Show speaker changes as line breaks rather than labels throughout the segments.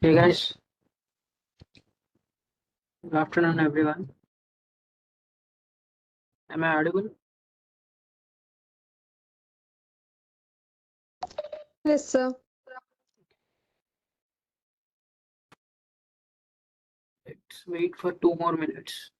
Hey guys, good afternoon everyone. Am I audible?
Yes, sir.
Let's wait for 2 more minutes.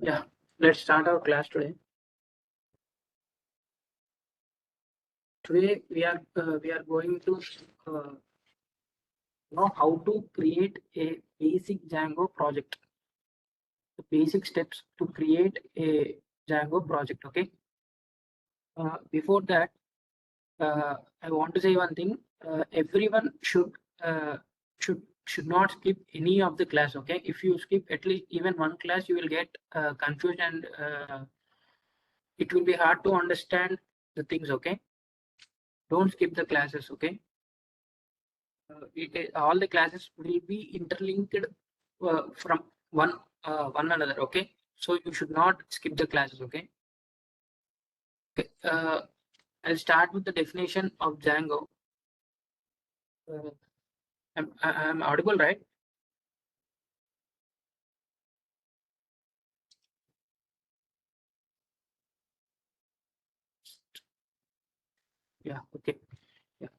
Yeah, let's start our class today. Today we are going to uh, know how to create a basic Django project. The basic steps to create a Django project. Okay. Before that, I want to say one thing. Everyone uh, should not skip any of the class. Okay. If you skip at least even one class, you will get confused and it will be hard to understand the things. Okay. Don't skip the classes. Okay. All the classes will be interlinked from one another. Okay. So you should not skip the classes. Okay. Okay. I'll start with the definition of Django. uh, I'm audible, right? Yeah. Okay. Yeah.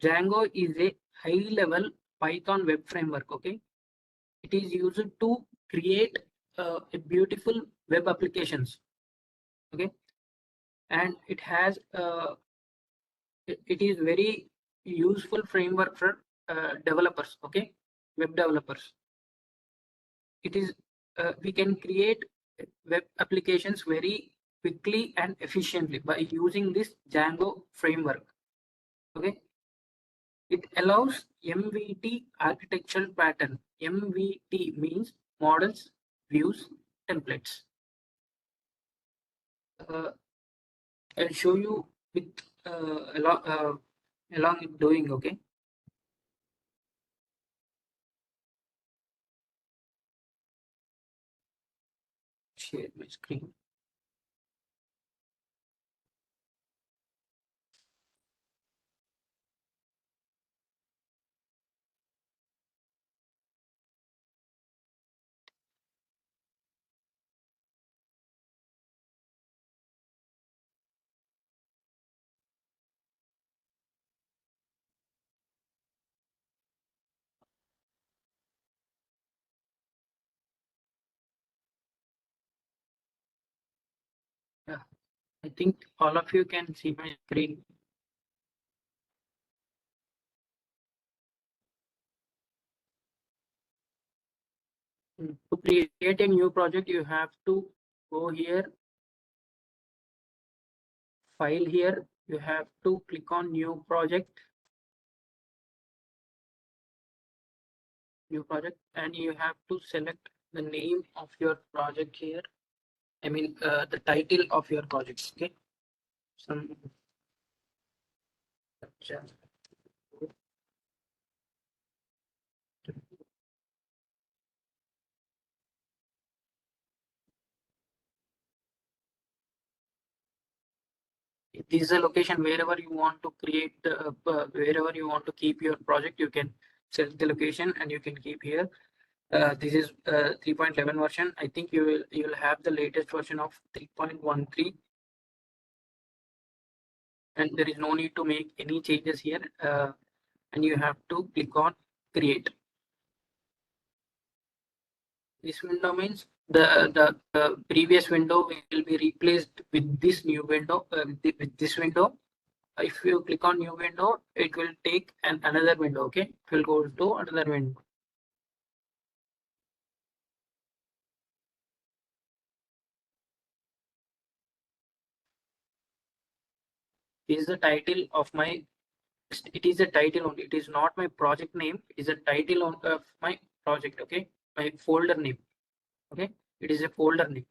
Django is a high-level Python web framework. Okay. It is used to create a beautiful web applications. Okay. And it is very useful framework for developers. Okay. Web developers. It is we can create web applications very quickly and efficiently by using this Django framework. Okay. It allows MVT architectural pattern. MVT means models, views, templates. Uh, I'll show you with along with doing. Okay. Share my screen. Yeah, I think all of you can see my screen. To create a new project, you have to go here, file here. You have to click on new project, and you have to select the name of your project here. I mean, the title of your project. Okay. Some this is a location wherever you want to create wherever you want to keep your project. You can select the location and you can keep here. This is 3.11 version. I think you'll have the latest version of 3.13, and there is no need to make any changes here. and you have to click on create. This window means the previous window will be replaced with this new window, with this window. If you click on new window, it will take another window. Okay, it will go to another window. This is the title of my. It is a title only. It is not my project name. It is a title of my project. Okay, my folder name. Okay, it is a folder name.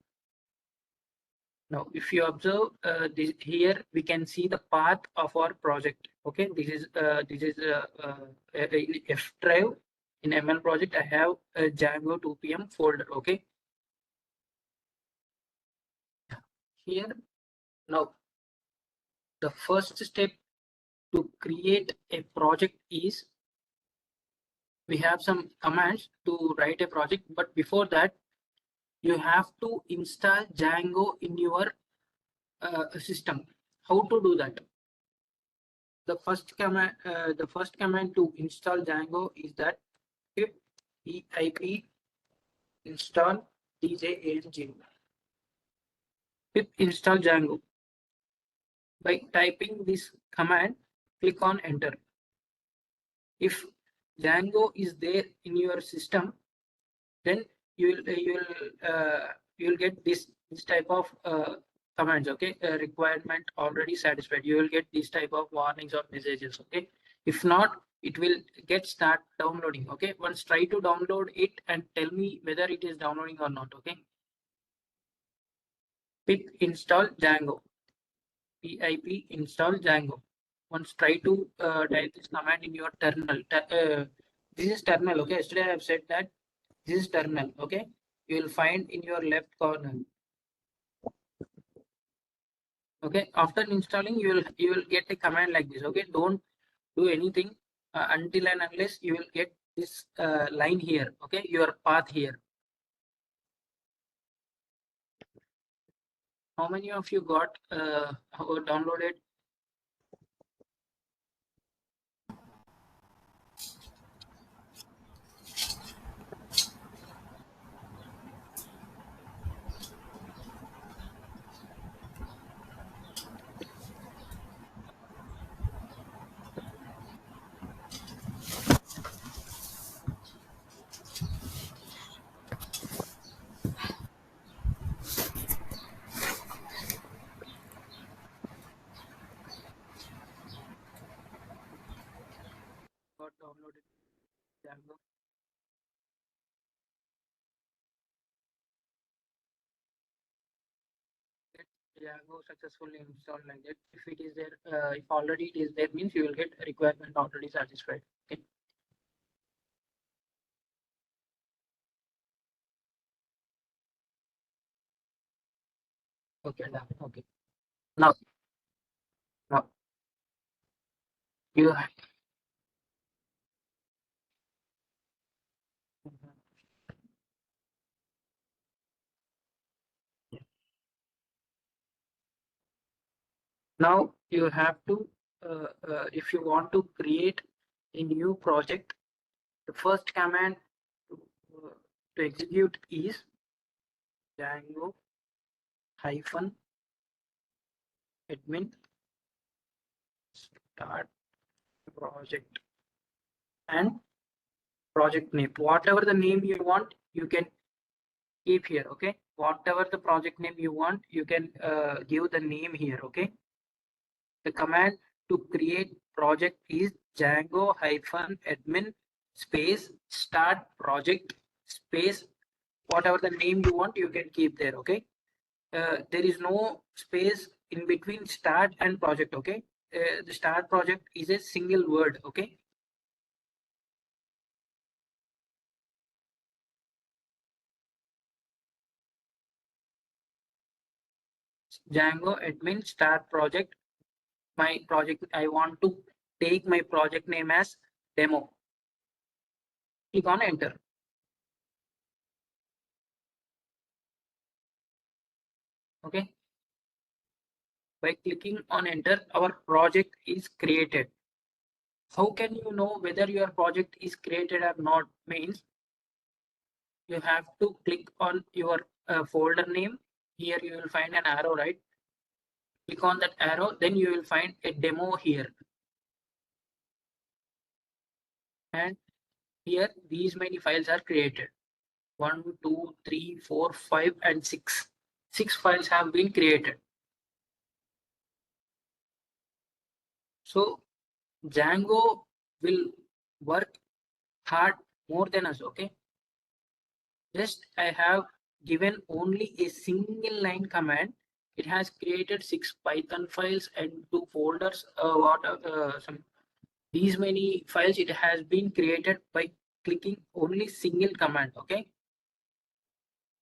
Now, if you observe this here, we can see the path of our project. Okay, this is in F drive in ML project. I have a Django 2 p.m. folder. Okay, here now the first step to create a project is we have some commands to write a project, but before that you have to install Django in your system. How to do that? The first command to install Django is that pip eip install django. Pip install Django. By typing this command, click on enter. If Django is there in your system, then you'll get this type of commands. Okay, requirement already satisfied. You will get this type of warnings or messages. Okay, if not, it will start downloading. Okay, once try to download it and tell me whether it is downloading or not. Okay, pip install Django. Pip install Django. Once try to type this command in your terminal. This is terminal. Okay, yesterday I have said that this is terminal. Okay, you will find in your left corner. Okay, after installing, you will get a command like this. Okay, don't do anything until and unless you will get this line here. Okay, your path here. How many of you got or downloaded? Got downloaded Django. Get Django successfully installed like that. If it is there, if already it is there, means you will get a requirement already satisfied. Okay. Okay, done. Okay. Now, now you have. Now you have to, if you want to create a new project, the first command to, to execute is Django hyphen admin start project and project name. Whatever the name you want, you can keep here. Okay, whatever the project name you want, you can give the name here. Okay, the command to create project is Django hyphen admin space start project space whatever the name you want, you can keep there. Okay, there is no space in between start and project. Okay, the start project is a single word. Okay, Django admin start project. My project, I want to take my project name as demo. Click on enter. Okay, by clicking on enter, our project is created. How can you know whether your project is created or not? Means you have to click on your folder name. Here you will find an arrow, right? Click on that arrow, then you will find a demo here. And here these many files are created. 1, 2, 3, 4, 5, and 6. 6 files have been created. So Django will work hard more than us, okay? Just I have given only a single line command. It has created 6 Python files and 2 folders. These many files it has been created by clicking only single command, okay?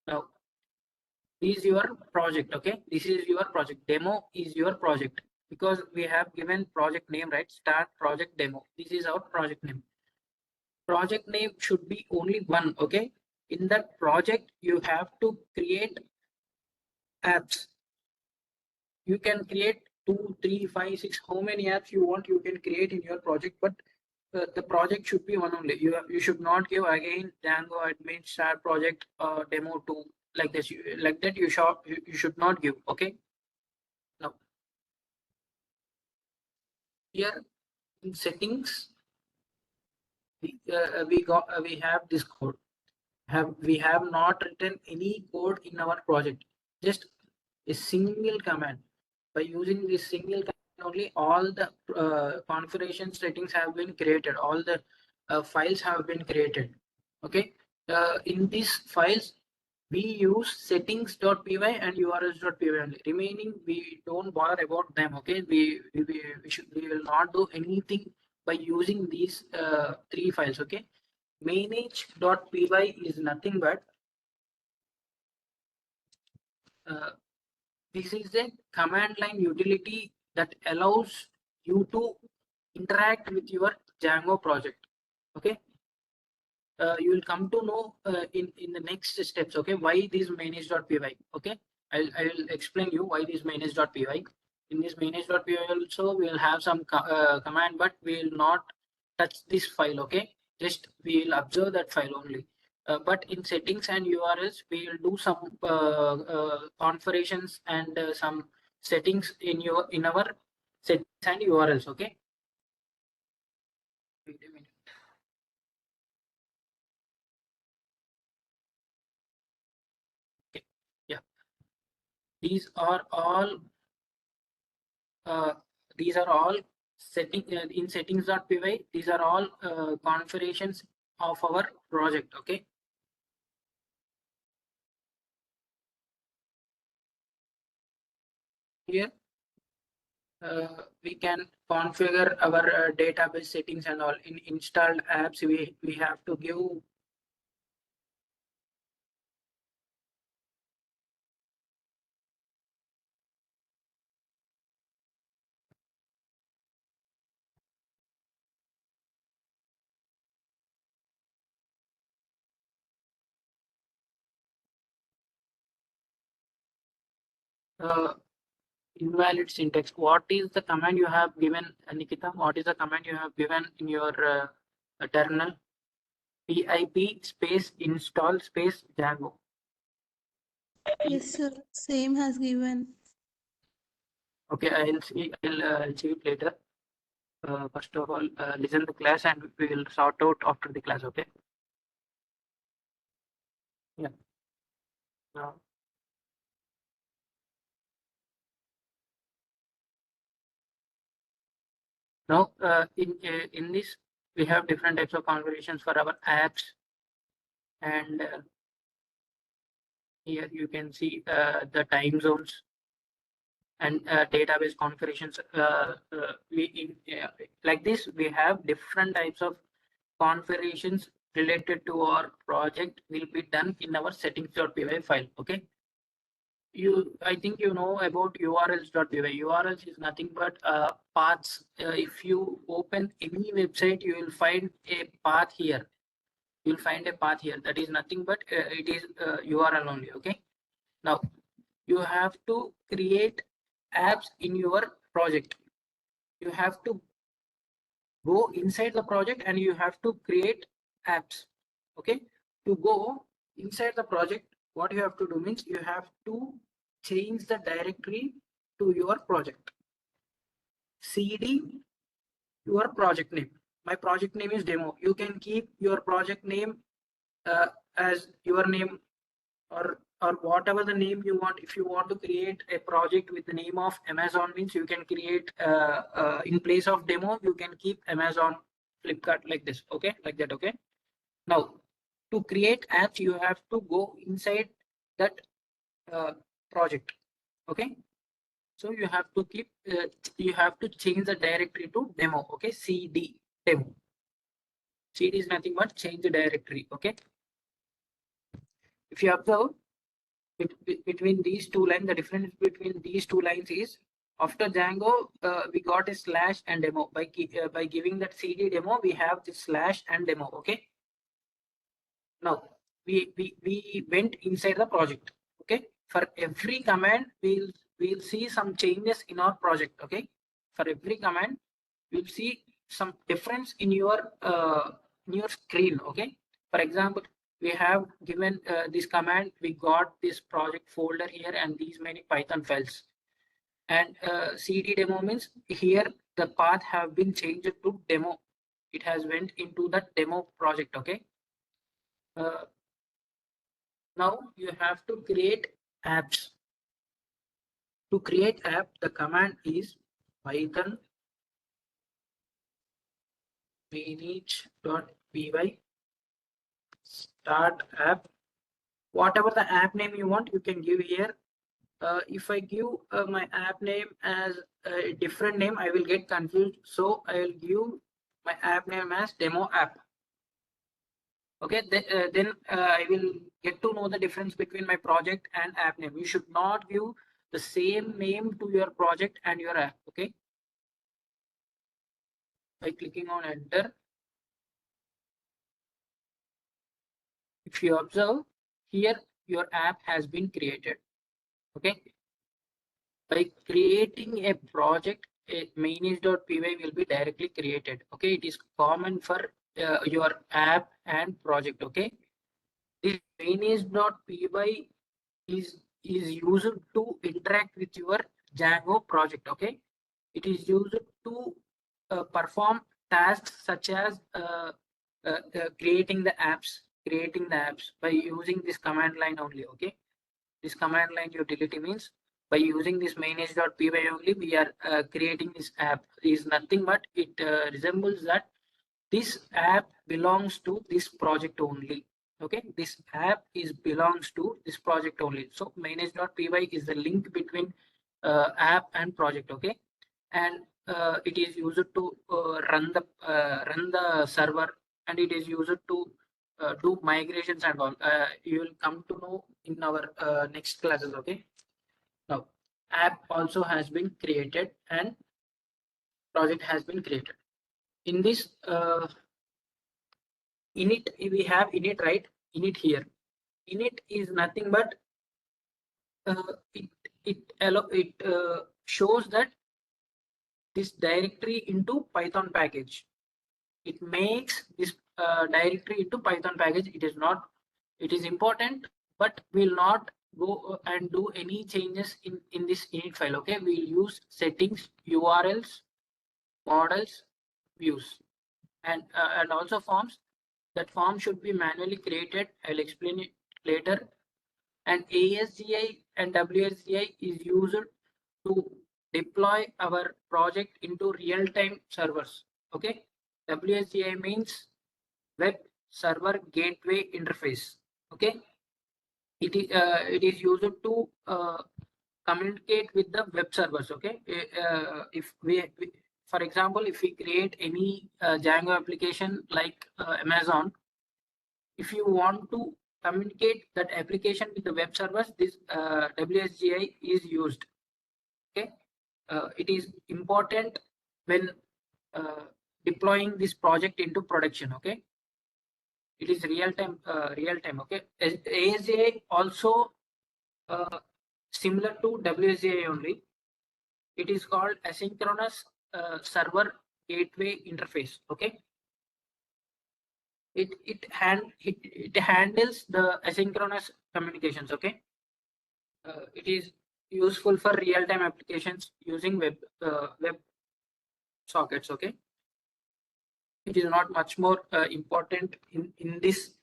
Now this is your project, okay? This is your project. Demo is your project because we have given project name, right? Start project demo. This is our project name. Project name should be only one, okay? In that project you have to create apps. You can create 2, 3, 5, 6, how many apps you want you can create in your project, but the project should be one only. You should not give again Django admin start project demo 2 like this. Like that you should not give, okay? Now here in settings we have this code. We have not written any code in our project, just a single command. By using this single command only, all the configuration settings have been created, all the files have been created, okay? In these files we use settings.py and urls.py only. Remaining we don't bother about them, okay? We will not do anything by using these 3 files, okay? Manage.py is nothing but this is a command line utility that allows you to interact with your Django project, okay? You will come to know in the next steps, okay, why this manage.py, okay? I'll explain you why this manage.py. In this manage.py also we will have some command, but we will not touch this file, okay? Just we will observe that file only. But in settings and urls we will do some configurations and some settings in our settings and urls, okay? Wait a minute. Okay. Yeah, these are all uh, these are all setting in settings.py. These are all configurations of our project, okay? Here we can configure our database settings and all. In installed apps we have to give invalid syntax. What is the command you have given, Nikita? What is the command you have given in your terminal? pip space install space Django.
Yes, sir. Same has given.
Okay, I'll see it later. First of all, listen the class and we will sort out after the class, okay? Yeah. Now, in this we have different types of configurations for our apps, and here you can see the time zones and database configurations. Like this, we have different types of configurations related to our project will be done in our settings.py file, okay? I think you know about urls.py. urls is nothing but paths. If you open any website you will find a path here. You'll find a path here that is nothing but it is url only, okay? Now you have to create apps in your project. You have to go inside the project and you have to create apps. Okay, to go inside the project, what you have to do means you have to change the directory to your project. CD your project name. My project name is demo. You can keep your project name as your name, or whatever the name you want. If you want to create a project with the name of Amazon, means you can create in place of demo, you can keep Amazon, Flipkart, like this. Okay, like that. Okay, now to create apps you have to go inside that project. Okay, so you have to keep you have to change the directory to demo. Okay, CD demo. CD is nothing but change the directory. Okay, if you observe between these two lines, the difference between these two lines is after Django we got a slash and demo. By giving that CD demo, we have this slash and demo. Okay, now we went inside the project. Okay, for every command we'll see some changes in our project. Okay, for every command you'll see some difference in your screen. Okay, for example, we have given this command, we got this project folder here and these many Python files, and CD demo means here the path have been changed to demo. It has went into the demo project. Okay, uh, now you have to create apps. To create app, the command is python manage.py start app. Whatever the app name you want, you can give here. If I give my app name as a different name, I will get confused. So I will give my app name as demo app. Okay, then I will get to know the difference between my project and app name. You should not give the same name to your project and your app. Okay, by clicking on enter. If you observe here, your app has been created. Okay, by creating a project, a manage.py will be directly created. Okay, it is common for your app and project. Okay, this manage.py is used to interact with your Django project. Okay, it is used to perform tasks such as creating the apps by using this command line only. Okay, this command line utility means by using this manage.py only we are creating this app. Is nothing but it resembles that this app belongs to this project only. Okay, this app is belongs to this project only. So manage.py is the link between app and project. Okay, and it is used to run the server, and it is used to do migrations and all. You will come to know in our next classes. Okay, now app also has been created and project has been created. In this init, we have init, right? Init here. Init is nothing but it shows that this directory into Python package. It makes this directory into Python package. It is not, it is important, but we'll not go and do any changes in this init file. Okay, we'll use settings, URLs, models, views, and also forms. That form should be manually created. I'll explain it later. And ASGI and WSGI is used to deploy our project into real-time servers. Okay, WSGI means web server gateway interface. Okay, it is used to communicate with the web servers. Okay, if we for example, if we create any Django application like Amazon, if you want to communicate that application with the web servers, this WSGI is used. Okay, it is important when deploying this project into production. Okay, it is real time. Okay, ASGI also similar to WSGI only. It is called asynchronous server gateway interface. Okay, it handles the asynchronous communications. Okay, it is useful for real-time applications using web sockets. Okay, it is not much more important in this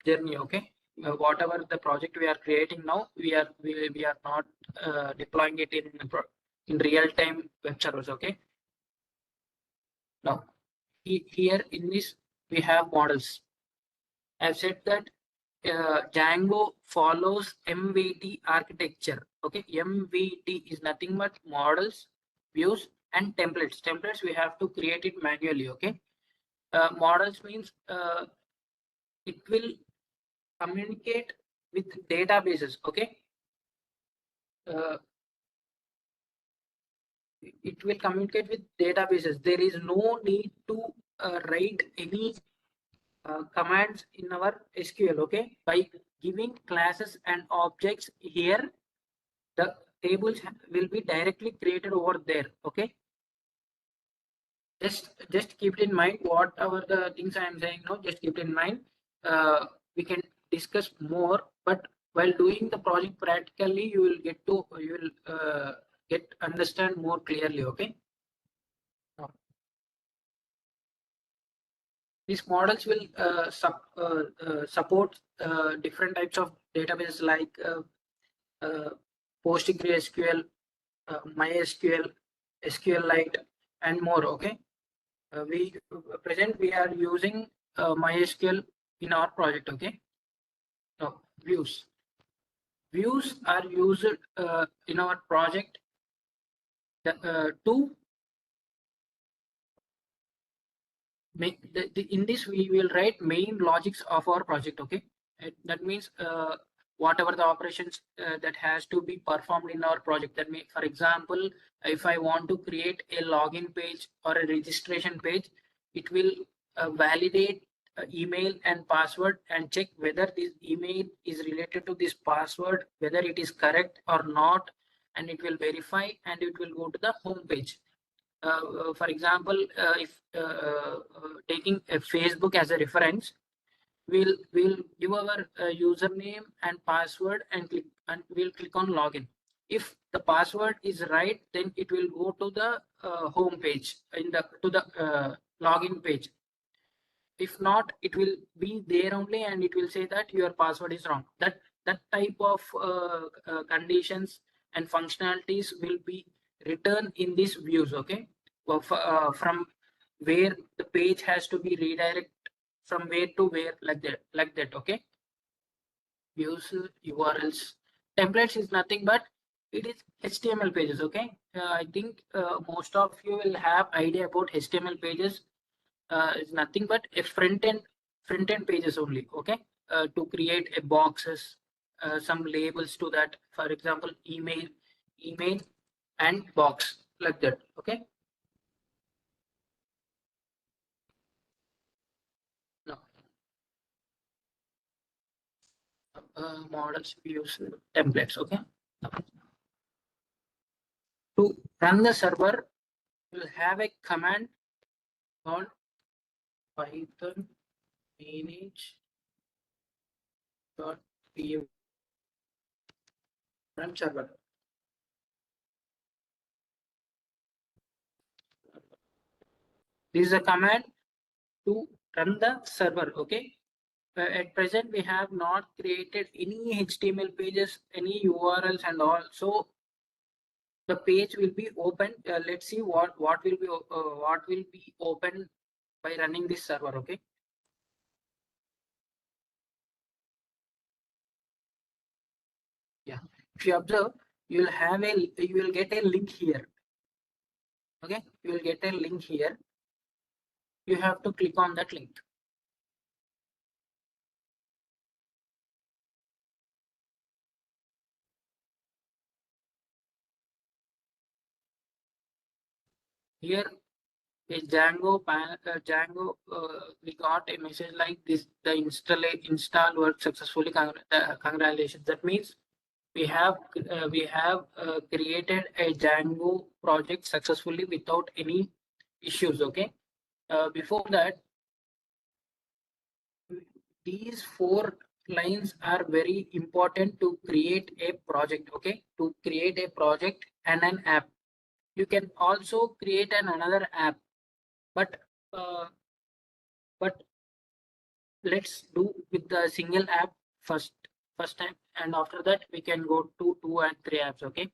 journey. Okay, whatever the project we are creating now, we are not deploying it in real-time web servers. Okay, now here in this we have models. I've said that Django follows MVT architecture. Okay, MVT is nothing but models, views, and templates. Templates we have to create it manually. Okay, models means it will communicate with databases. Okay, it will communicate with databases. There is no need to write any commands in our SQL. Okay, by giving classes and objects here, the tables will be directly created over there. Okay, just keep it in mind whatever the things I am saying now. Just keep it in mind. We can discuss more, but while doing the project practically, you will get understand more clearly. Okay. These models will support different types of databases like PostgreSQL, MySQL, SQLite, and more. Okay, we are using MySQL in our project. Okay, now views are used in our project to make in this we will write main logics of our project. Okay, that means whatever the operations that has to be performed in our project. That means, for example, if I want to create a login page or a registration page, it will validate email and password and check whether this email is related to this password, whether it is correct or not, and it will verify and it will go to the home page. For example, if taking a Facebook as a reference, we'll give our username and password and we'll click on login. If the password is right, then it will go to the home page to the login page. If not, it will be there only and it will say that your password is wrong. That type of conditions and functionalities will be written in these views. Okay, from where the page has to be redirected from where to where, like that. Okay, views, URLs, templates is nothing but it is HTML pages. Okay, I think most of you will have idea about HTML pages. Is nothing but a front end pages only. Okay, to create a boxes, some labels to that. For example, email and box, like that. Okay, now models, views, templates. Okay, to run the server, you'll have a command called python manage.py run server. This is a command to run the server. Okay, at present we have not created any HTML pages, any URLs and all, so the page will be open. Let's see what will be open by running this server. Okay, yeah, if you observe, you will get a link here. Okay, you will get a link here. You have to click on that link. Here a Django we got a message like this: the install worked successfully. Congratulations. That means we have created a Django project successfully without any issues. Okay. Before that, these 4 lines are very important to create a project. Okay, to create a project and an app. You can also create another app, but uh, but let's do with the single app first time, and after that we can go to 2 and 3 apps. Okay,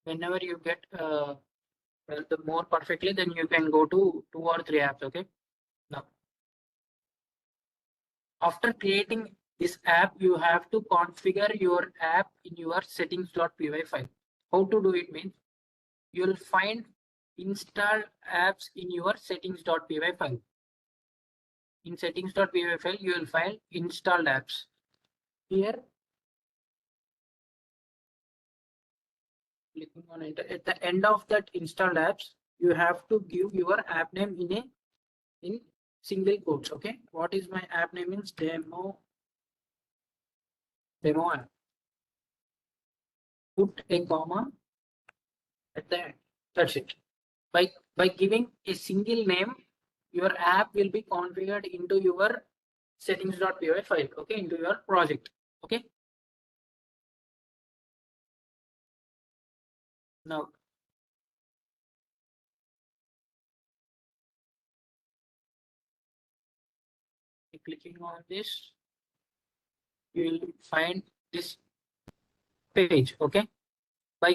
whenever you get the more perfectly, then you can go to 2 or 3 apps. Okay, now after creating this app, you have to configure your app in your settings.py file. How to do it means you'll find install apps in your settings.py file. In settings.py file, you will find installed apps. Here, clicking on enter. At the end of that installed apps, you have to give your app name in single quotes. Okay, what is my app name? Is demo app. Put a comma at the end. That's it. By giving a single name, your app will be configured into your settings.py file. Okay, into your project. Okay. Now, clicking on this, you will find this page. Okay. By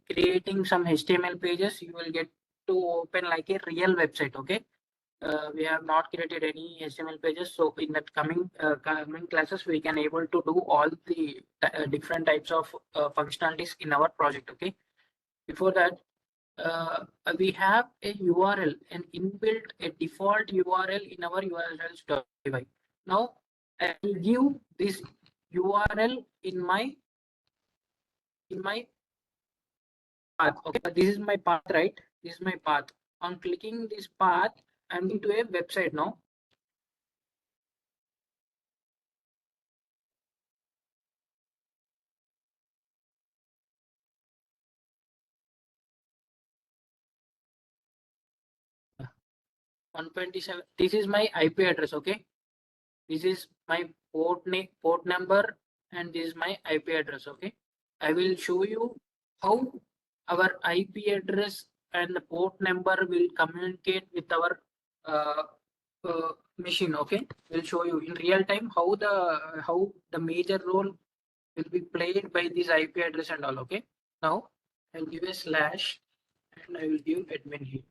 creating some HTML pages, you will get to open like a real website. Okay. We have not created any HTML pages, so in that coming classes we can able to do all the different types of functionalities in our project. Okay. Before that, we have a URL, an inbuilt, a default URL in our urls.py. Now I will give this URL in my path. Okay, but this is my path, right? This is my path. On clicking this path, I'm into a website now. Uh, 127. This is my IP address. Okay, this is my port number, and this is my IP address. Okay, I will show you how our IP address and the port number will communicate with our uh, machine. Okay, we'll show you in real time how the major role will be played by this IP address and all. Okay, now I'll give a slash and I will give admin here.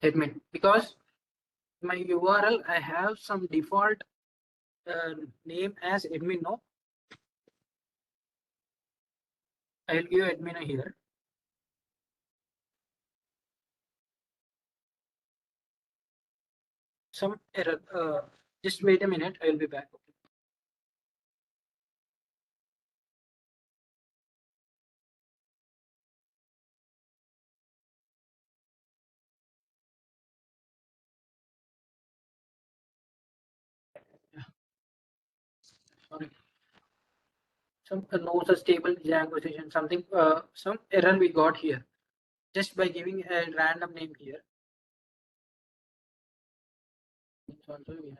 Admin, because my URL I have some default name as admin. No, I'll give admin here. Some error. Just wait a minute. I'll be back. Yeah, sorry. Some no stable Django session. Something. Some error we got here just by giving a random name here. Also we have.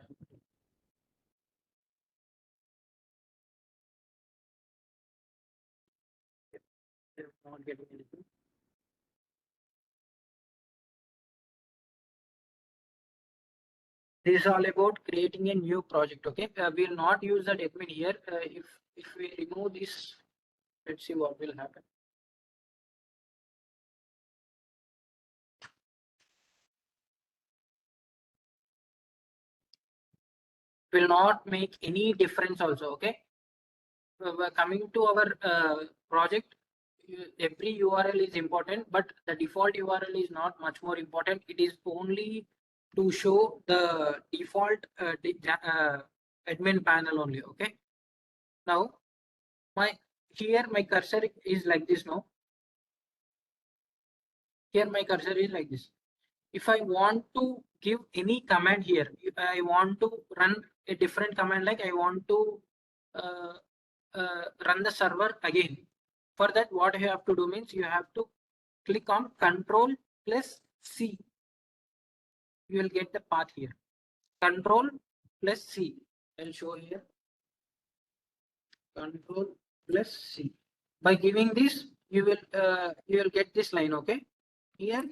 Not getting anything. This is all about creating a new project. Okay, we will not use that admin here. If we remove this, let's see what will happen. Will not make any difference also. Okay, coming to our project, every URL is important, but the default URL is not much more important. It is only to show the default admin panel only. Okay, now here my cursor is like this. No, here my cursor is like this. If I want to give any command here, if I want to run a different command, like I want to run the server again, For that, what you have to do means you have to click on Control plus C. You will get the path here. Control plus C. I'll show here. Control plus C. By giving this, you will get this line. Okay. Here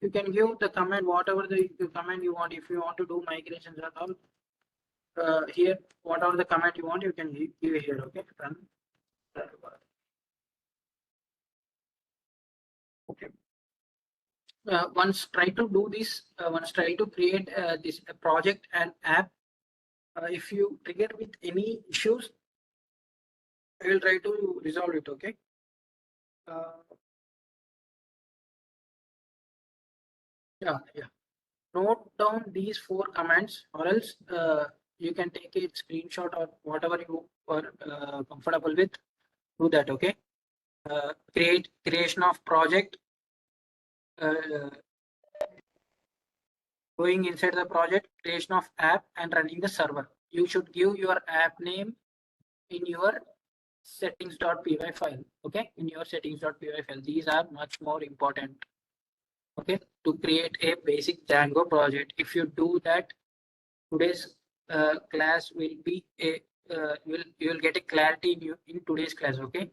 you can give the command, whatever the command you want. If you want to do migrations and all, here whatever the command you want, you can give it here. Okay. Run. Okay. Once try to do this. Once try to create this project and app. If you trigger with any issues, I will try to resolve it. Okay. Yeah. Note down these 4 commands, or else you can take a screenshot or whatever you are comfortable with. Do that. Okay. Creation of project. Going inside the project, creation of app, and running the server. You should give your app name in your settings.py file. Okay, in your settings.py file. These are much more important. Okay, to create a basic Django project. If you do that, today's class will be a you will get a clarity in today's class. Okay,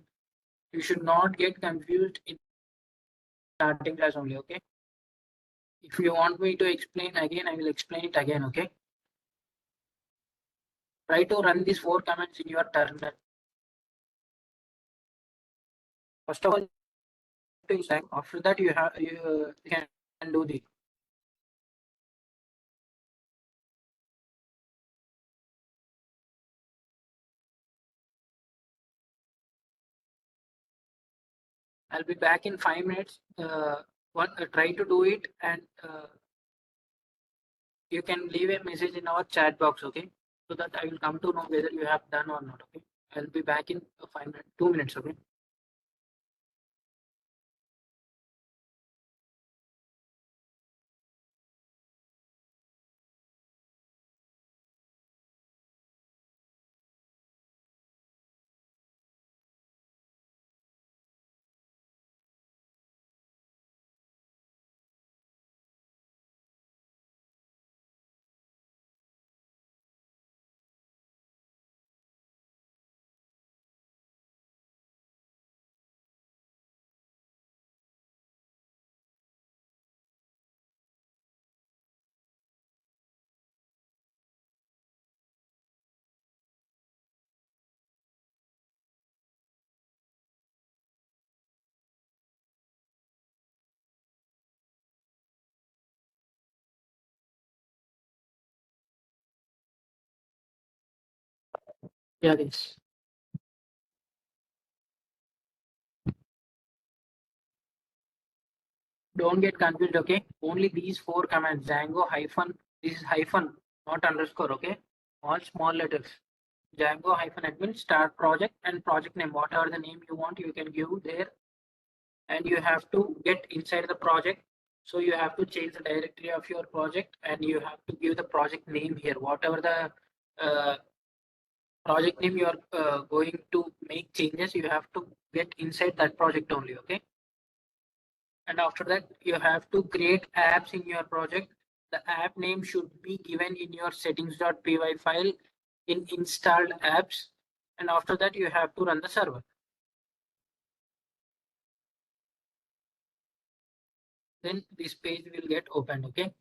you should not get confused in starting class only. Okay, if you want me to explain again, I will explain it again. Okay, try to run these 4 commands in your terminal. First of all, after that you can do the. I'll be back in 5 minutes. Try to do it, and you can leave a message in our chat box. Okay, so that I will come to know whether you have done or not. Okay, I'll be back in 5 minutes, 2 minutes. Okay. Yeah, this. Don't get confused. Okay, only these 4 commands. Django hyphen. This is hyphen, not underscore. Okay, all small letters. Django hyphen admin start project and project name. Whatever the name you want, you can give there, and you have to get inside the project. So you have to change the directory of your project, and you have to give the project name here. Whatever the project name you are going to make changes, you have to get inside that project only. Okay. And after that, you have to create apps in your project. The app name should be given in your settings.py file in installed apps. And after that, you have to run the server. Then this page will get opened. Okay.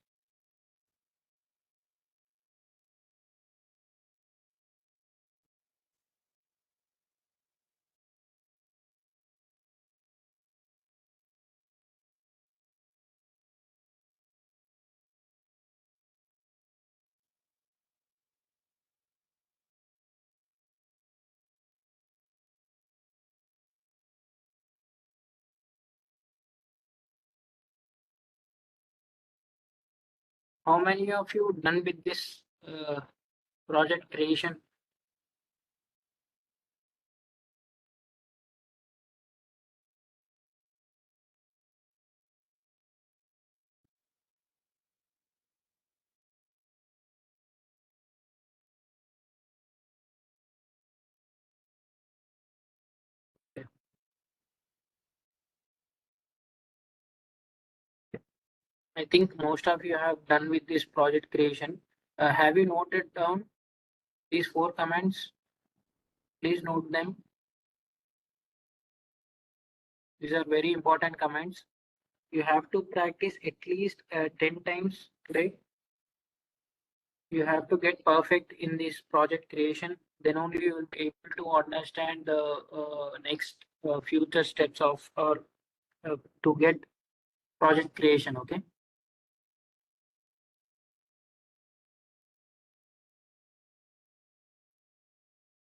How many of you done with this project creation? I think most of you have done with this project creation. Have you noted down these 4 commands? Please note them. These are very important commands. You have to practice at least 10 times today. You have to get perfect in this project creation. Then only you will be able to understand the next future steps of to get project creation. Okay.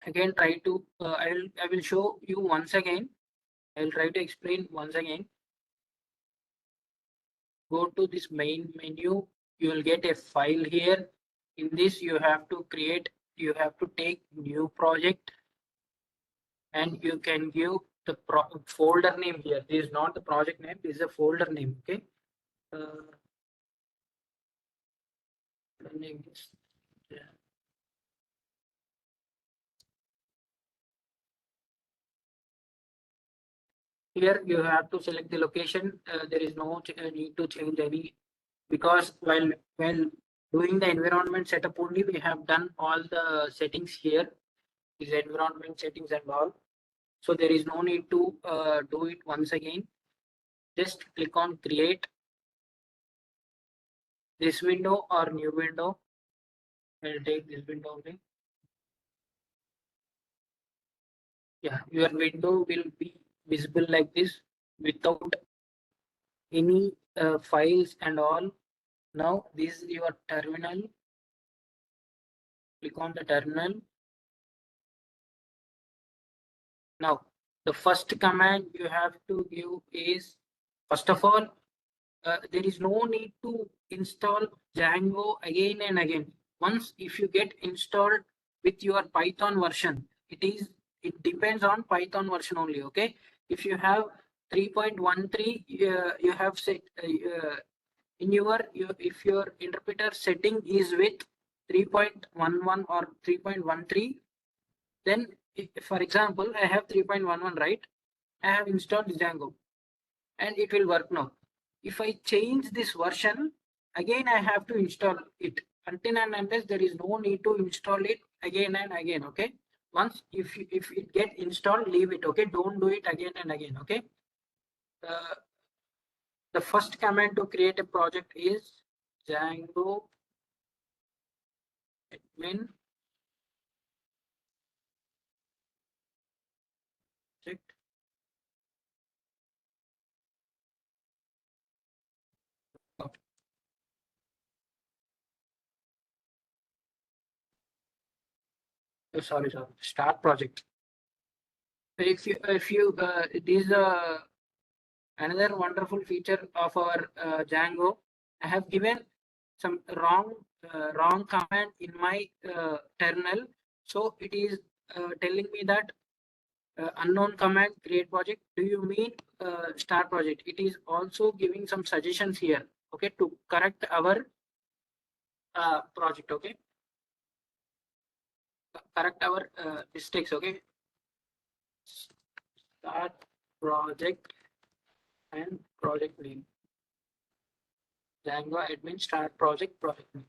Again, try to I will show you once again. I will try to explain once again. Go to this main menu. You will get a file here. In this, you have to create. You have to take new project, and you can give the folder name here. This is not the project name. This is a folder name. Okay. The name is, yeah. Here you have to select the location. There is no need to change any, because while doing the environment setup only, we have done all the settings here. These environment settings and all. So there is no need to do it once again. Just click on create this window or new window. I'll take this window only. Yeah, your window will be visible like this without any files and all. Now this is your terminal. Click on the terminal. Now the first command you have to give is, first of all, there is no need to install Django again and again. Once if you get installed with your Python version, it depends on Python version only. Okay, if you have 3.13, you have set in if your interpreter setting is with 3.11 or 3.13, then for example I have 3.11, right? I have installed Django and it will work now. If I change this version, again I have to install it. Until and unless there is no need to install it again and again. Okay. Once if it get installed, leave it. Okay. Don't do it again and again. Okay. The first command to create a project is Django admin project. Sorry, start project. If you it is another wonderful feature of our Django. I have given some wrong command in my terminal, so it is telling me that unknown command create project. Do you mean start project? It is also giving some suggestions here. Okay, to correct our project. Okay, correct our mistakes. Okay, start project and project name. Django admin start project name.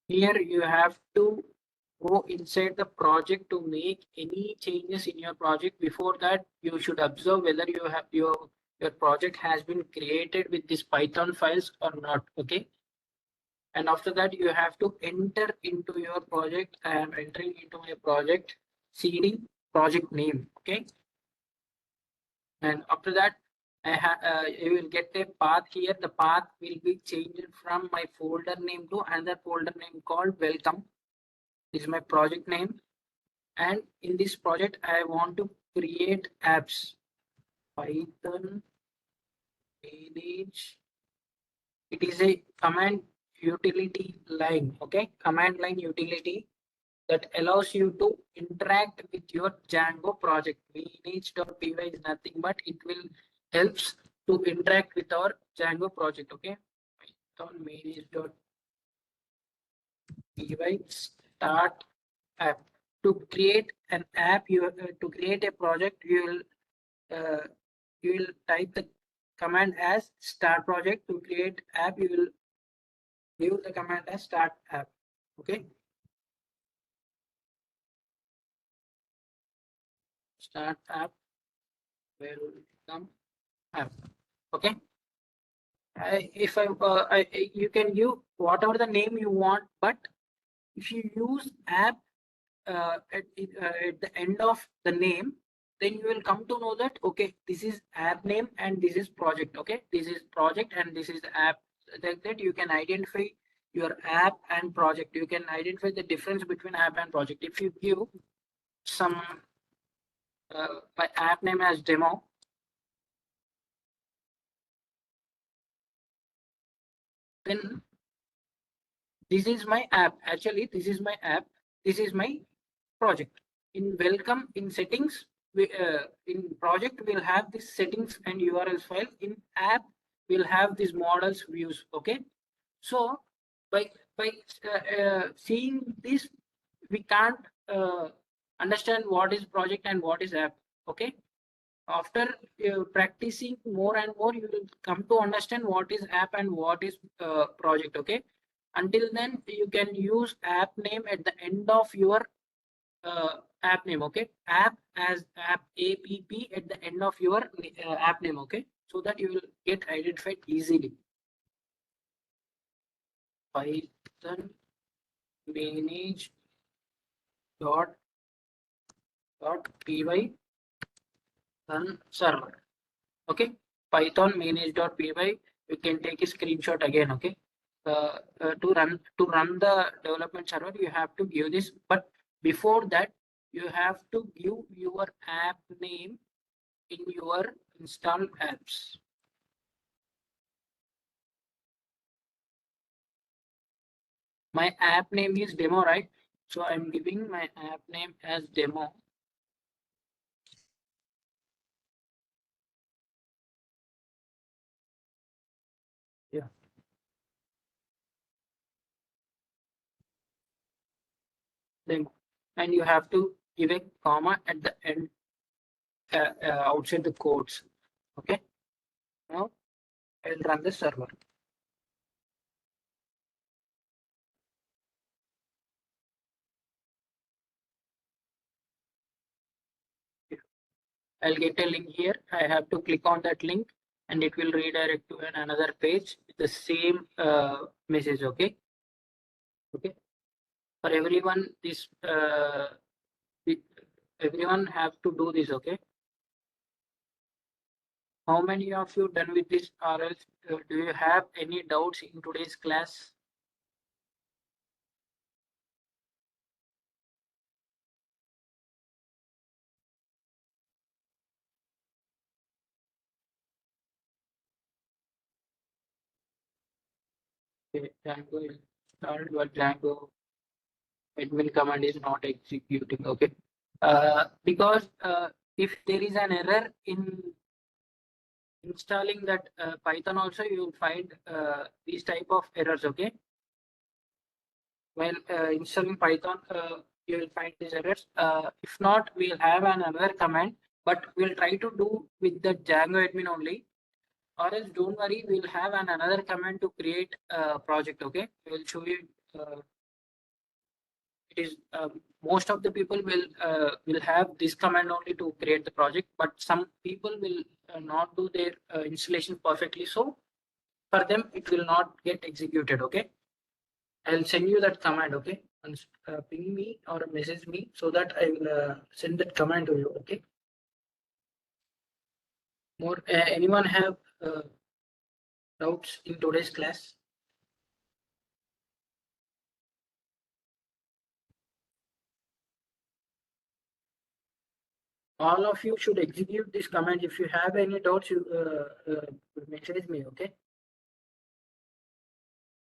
Here you have to go inside the project to make any changes in your project. Before that, you should observe whether you have your project has been created with these Python files or not. Okay. And after that, you have to enter into your project. I am entering into my project CD project name. Okay. And after that, you will get a path here. The path will be changed from my folder name to another folder name called welcome. This is my project name. And in this project, I want to create apps. Python manage. It is a command utility line. Okay, command line utility that allows you to interact with your Django project. Manage.py is nothing but it will helps to interact with our Django project. Okay, Python manage.py start app. To create an app, to create a project, you will type the command as start project. To create app, you will give the command as start app. Okay. Start app welcome app. Okay. If you can give whatever the name you want, but if you use app at the end of the name, then you will come to know that okay, this is app name and this is project. Okay, this is project and this is the app. That you can identify your app and project. You can identify the difference between app and project. If you give some my app name as demo, then this is my app. Actually, this is my app. This is my project. In welcome, in settings, in project we'll have this settings and URLs file. In app we'll have these models views. Okay, so by seeing this, we can't understand what is project and what is app. Okay, after practicing more and more, you will come to understand what is app and what is project. Okay, until then you can use app name at the end of your app name. Okay, app as app at the end of your app name. Okay, so that you will get identified easily. Python manage py run server. Okay, Python manage.py. You can take a screenshot again. Okay, to run the development server, you have to give this, but before that you have to give your app name in your installed apps. My app name is demo, right? So I'm giving my app name as demo. Yeah. Demo. And you have to give a comma at the end outside the codes. Okay. Now I'll run the server. I'll get a link here. I have to click on that link and it will redirect to another page with the same message. Okay. Okay. For everyone, this everyone have to do this. Okay. How many of you done with this, or else do you have any doubts in today's class? Okay, Django is installed, but Django admin command is not executing. Okay, because if there is an error in installing that Python, also you will find these type of errors. Okay, while installing Python, you will find these errors. If not, we'll have another command, but we'll try to do with the Django admin only. Or else don't worry, we'll have another command to create a project. Okay, we'll show you. It is most of the people will have this command only to create the project, but some people will not do their installation perfectly. So for them, it will not get executed. Okay, I'll send you that command. Okay, and ping me or message me so that I will send that command to you. Okay. More anyone have doubts in today's class? All of you should execute this command. If you have any doubts, you message me. Okay.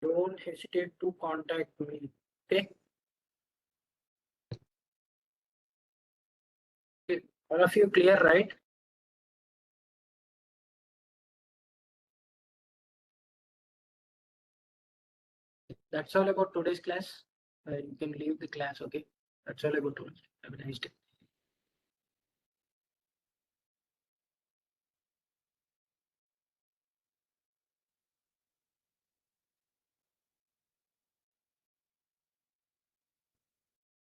Don't hesitate to contact me. Okay. Okay. All of you clear, right? That's all about today's class. You can leave the class. Okay. That's all about today. Have a nice day.